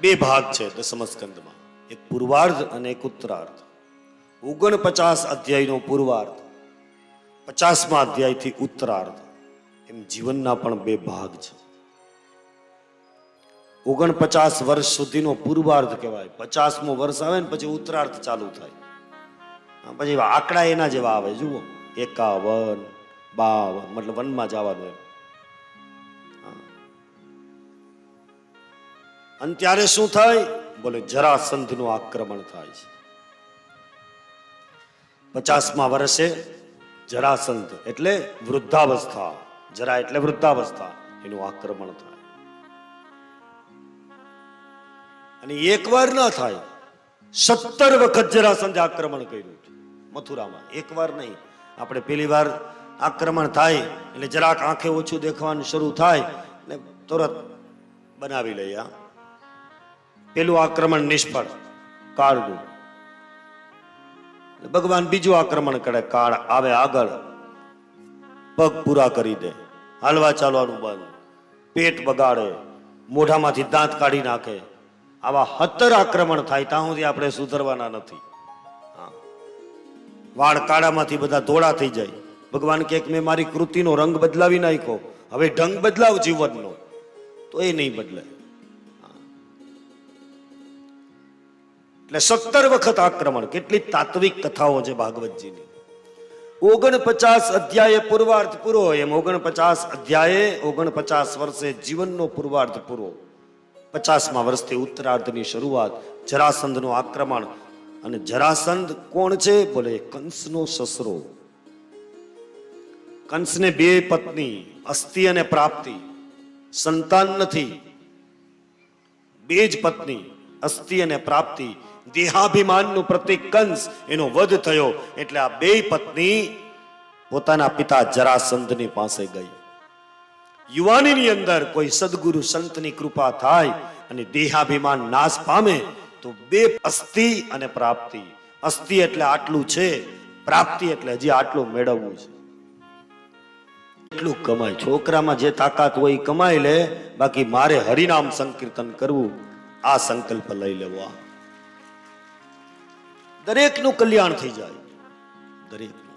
બે ભાગ છે દસમ સ્કંદમાં, એક પૂર્વાર્ધ અને એક ઉત્તરાર્ધ. 49 અધ્યાયનો પૂર્વાર્ધ, 50મા અધ્યાયથી ઉત્તરાર્ધ. એમ જીવનના પણ બે ભાગ છે. 49 વર્ષ સુધીનો પૂર્વાર્ધ કહેવાય. 50મો વર્ષ આવે ને પછી ઉત્તરાર્ધ ચાલુ થાય. પછી આંકડા એના જેવા આવે, જુઓ 51, 52, મતલબ વનમાં જવાનું એમ. અને ત્યારે શું થાય? બોલે જરાસંધનું આક્રમણ થાય છે. 50મા વર્ષે જરાસંધ એટલે વૃદ્ધાવસ્થા, જરા એટલે વૃદ્ધાવસ્થા, એનું આક્રમણ થાય. અને એકવાર ના થાય, 17 વખત જરાસંધે આક્રમણ કર્યું મથુરામાં. એકવાર નહીં. આપણે પેલી વાર આક્રમણ થાય એટલે જરાક આંખે ઓછું દેખવાનું શરૂ થાય એટલે તરત બનાવી લઈએ. પેલું આક્રમણ નિષ્ફળ, કાળનું. ભગવાન બીજું આક્રમણ કરે, કાળ આવે આગળ, પગ પૂરા કરી દે, હાલવા ચાલવાનું બંધ, પેટ બગાડે, મોઢામાંથી દાંત કાઢી નાખે. આવા 17 આક્રમણ થાય ત્યાં સુધી આપણે સુધરવાના નથી. વાળ કાળામાંથી બધા ધોળા થઈ જાય. ભગવાન કે મેં મારી કૃતિનો રંગ બદલાવી નાખ્યો, હવે ઢંગ બદલાવ જીવનનો, તો એ નહીં બદલે. એટલે 17 વખત આક્રમણ. કેટલી તાત્વિક કથાઓ છે ભાગવતજીની. 49 અધ્યાયે પૂર્વાર્ધ પૂરો, એમ 49 અધ્યાયે 49 વર્ષે જીવનનો પૂર્વાર્ધ પૂરો. 50મા વર્ષથી ઉત્તરાર્ધની શરૂઆત, જરાસંધનું આક્રમણ. અને જરાસંધ કોણ છે? બોલે કંસનો સસરો. કંસને 2 પત્ની, અસ્થિ અને પ્રાપ્તિ. સંતાન નથી, 2 જ પત્ની, અસ્થિ અને પ્રાપ્તિ. દેહાભિમાનનું પ્રતીક કંસ, એનો વધ થયો એટલે આ 2 પત્ની પોતાના પિતા જરાસંધની પાસે ગઈ. યુવાનીની અંદર કોઈ સદગુરુ સંતની કૃપા થાય અને દેહાભિમાન નાશ પામે તો 2 અસ્થિ અને પ્રાપ્તિ. અસ્થિ એટલે આટલું છે, પ્રાપ્તિ એટલે હજી આટલું મેળવવું છે. એટલું કમાય. છોકરામાં જે તાકાત હોય એ કમાઈ લે, બાકી મારે હરિનામ સંકીર્તન કરવું, આ સંકલ્પ લઈ લેવો. દરેકનું કલ્યાણ થઈ જાય, દરેકનું.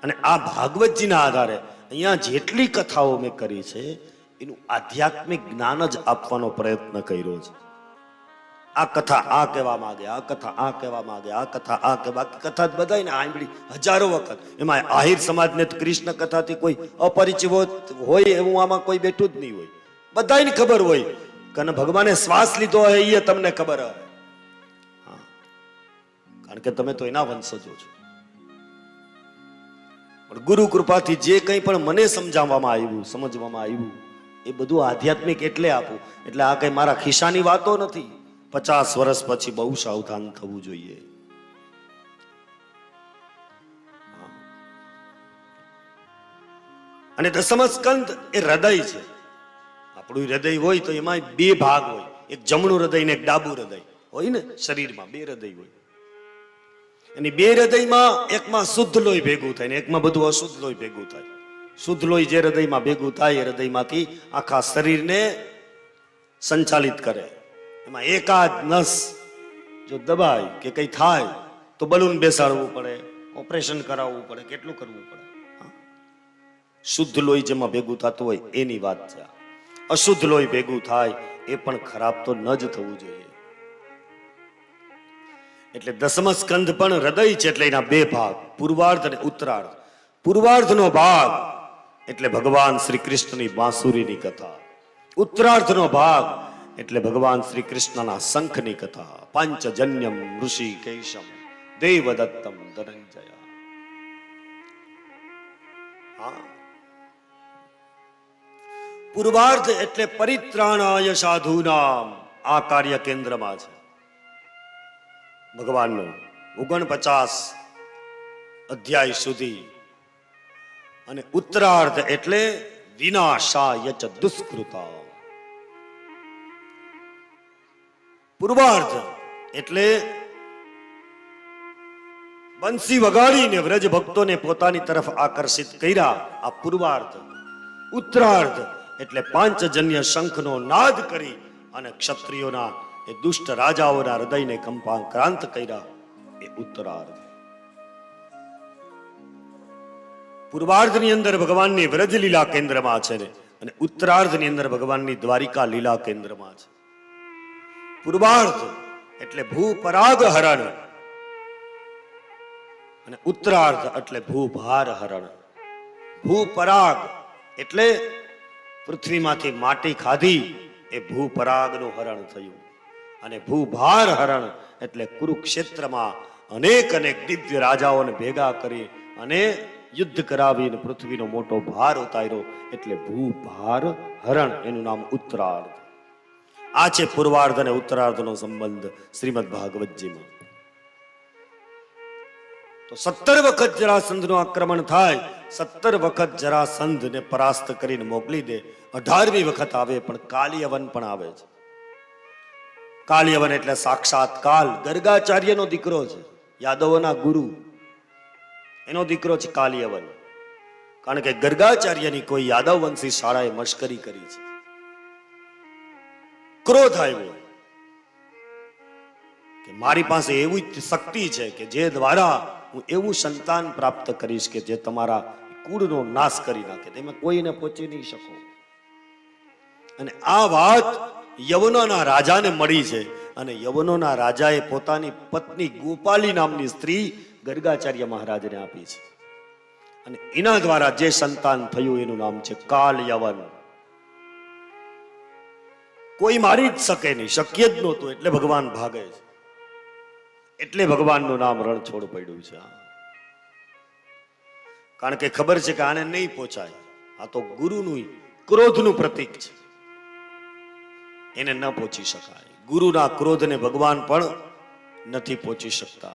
અને આ ભાગવતજીના આધારે અહીંયા જેટલી કથાઓ મેં કરી છે એનું આધ્યાત્મિક જ્ઞાન જ આપવાનો પ્રયત્ન કર્યો છે. આ કથા આ કહેવા માંગે, આ કથા આ કહેવા માંગે, આ કથા આ કહેવા, કથા બધાને સાંભળી હજારો વખત. એમાં આહિર સમાજને કૃષ્ણ કથાથી કોઈ અપરિચિત હોય એવું આમાં કોઈ બેઠું જ નહીં હોય. બધાને ખબર હોય કે ભગવાને શ્વાસ લીધો હોય એ તમને ખબર હોય, કારણ કે તમે તો એના વંશજો છો. પણ ગુરુ કૃપાથી જે કંઈ પણ મને સમજાવવામાં આવ્યું, સમજવામાં આવ્યું, એ બધું આધ્યાત્મિક એટલે આપું. એટલે આ કઈ મારા ખિસ્સાની વાતો નથી. 50 વર્ષ પછી બહુ સાવધાન થવું જોઈએ. અને દસમ સ્કંદ એ હૃદય છે. આપણું હૃદય હોય તો એમાં 2 ભાગ હોય, એક જમણું હૃદય ને એક ડાબું હૃદય હોય ને. શરીરમાં 2 હૃદય હોય. અને 2 હૃદયમાં એકમાં શુદ્ધ લોહી ભેગું થાય ને એકમાં બધું અશુદ્ધ લોહી ભેગું થાય. શુદ્ધ લોહી જે હૃદયમાં ભેગું થાય એ હૃદયમાંથી આખા શરીરને સંચાલિત કરે. એમાં એકાદ નસ જો દબાય કે કઈ થાય તો બલૂન બેસાડવું પડે, ઓપરેશન કરાવવું પડે, કેટલું કરવું પડે. શુદ્ધ લોહી જેમાં ભેગું થતું હોય એની વાત છે. અશુદ્ધ લોહી ભેગું થાય એ પણ ખરાબ તો ન જ થવું જોઈએ. એટલે દસમ સ્કંદ પણ હૃદય છે, એટલે એના 2 ભાગ, પૂર્વાર્ધ અને ઉત્તરાર્ધ. પૂર્વાર્ધનો ભાગ એટલે ભગવાન શ્રી કૃષ્ણની બાંસુરીની કથા. ઉત્તરાર્ધનો ભાગ એટલે ભગવાન શ્રી કૃષ્ણના શંખની કથા. પાંચજન્યમ ઋષિકેશમ દેવદત્તમ ધનંજય. પૂર્વાર્ધ એટલે પરિત્રાણાય સાધુનામ. આ કાર્ય કેન્દ્રમાં છે ભગવાનનો 49 અધ્યાય સુધી. અને ઉત્તરાર્ધ એટલે વિનાશાય ચ દુષ્કૃતા. પૂર્વાર્ધ એટલે બંસી વગાડીને વ્રજ ભક્તોને પોતાની તરફ આકર્ષિત કર્યા, આ પૂર્વાર્ધ. ઉત્તરાર્ધ એટલે પાંચજન્ય શંખનો નાદ કરી અને ક્ષત્રિયોના એ દુષ્ટ રાજાઓના હૃદયને કંપાક્રાંત કર્યા એ ઉત્તરાર્ધ. પૂર્વાર્ધની અંદર ભગવાનની વ્રજ લીલા કેન્દ્રમાં છે ને અને ઉત્તરાર્ધની અંદર ભગવાનની દ્વારિકા લીલા કેન્દ્રમાં છે. પૂર્વાર્ધ એટલે ભૂપરાગ હરણ અને ઉત્તરાર્ધ એટલે ભૂભાર હરણ. ભૂપરાગ એટલે પૃથ્વીમાંથી માટી ખાધી એ ભૂપરાગનું હરણ થયું અને ભૂભાર હરણ એટલે કુરુક્ષેત્રમાં અનેક દિવ્ય રાજાઓને ભેગા કરી અને યુદ્ધ કરાવીને પૃથ્વીનો મોટો ભાર ઉતાર્યો એટલે ભૂભાર હરણ, એનું નામ ઉત્તરાર્ધ. આ છે પૂર્વાર્ધ અને ઉત્તરાર્ધનો સંબંધ શ્રીમદ ભાગવતજીમાં. તો 17 વખત જરાસંધનું આક્રમણ થાય, 17 વખત જરાસંધને પરાસ્ત કરીને મોકલી દે. 18મી વખત આવે પણ કાલિયવન પણ આવે છે. કાલિયવન એટલે સાક્ષાત કાલ, ગર્ગાચાર્યનો દીકરો છે, યાદવોના ગુરુ, એનો દીકરો છે કાલિયવન. કારણ કે ગર્ગાચાર્યની કોઈ યાદવ વંશી શાળાએ મશ્કરી કરી છે. ક્રોધ આવ્યો કે મારી પાસે એવી શક્તિ છે કે જે દ્વારા હું એવું સંતાન પ્રાપ્ત કરીશ કે જે તમારા કુળનો નાશ કરી નાખે, તમે કોઈને પહોંચી નહીં શકો. અને આ વાત યવનોના રાજાને મળી છે અને યવનોના રાજાએ પોતાની પત્ની ગોપાલી નામની સ્ત્રી ગર્ગાચાર્ય મહારાજને આપી છે અને એના દ્વારા જે સંતાન થયું એનું નામ છે કાલયવન. કોઈ મારી જ શકે નહીં, શક્ય જ નહોતું, એટલે ભગવાન ભાગે છે, એટલે ભગવાનનું નામ રણછોડ પડ્યું છે. કારણ કે ખબર છે કે આને નહીં પહોંચાય, આ તો ગુરુનું ક્રોધનું પ્રતીક છે, એને ન પહોંચી શકાય. ગુરુના ક્રોધને ભગવાન પણ નથી પહોંચી શકતા.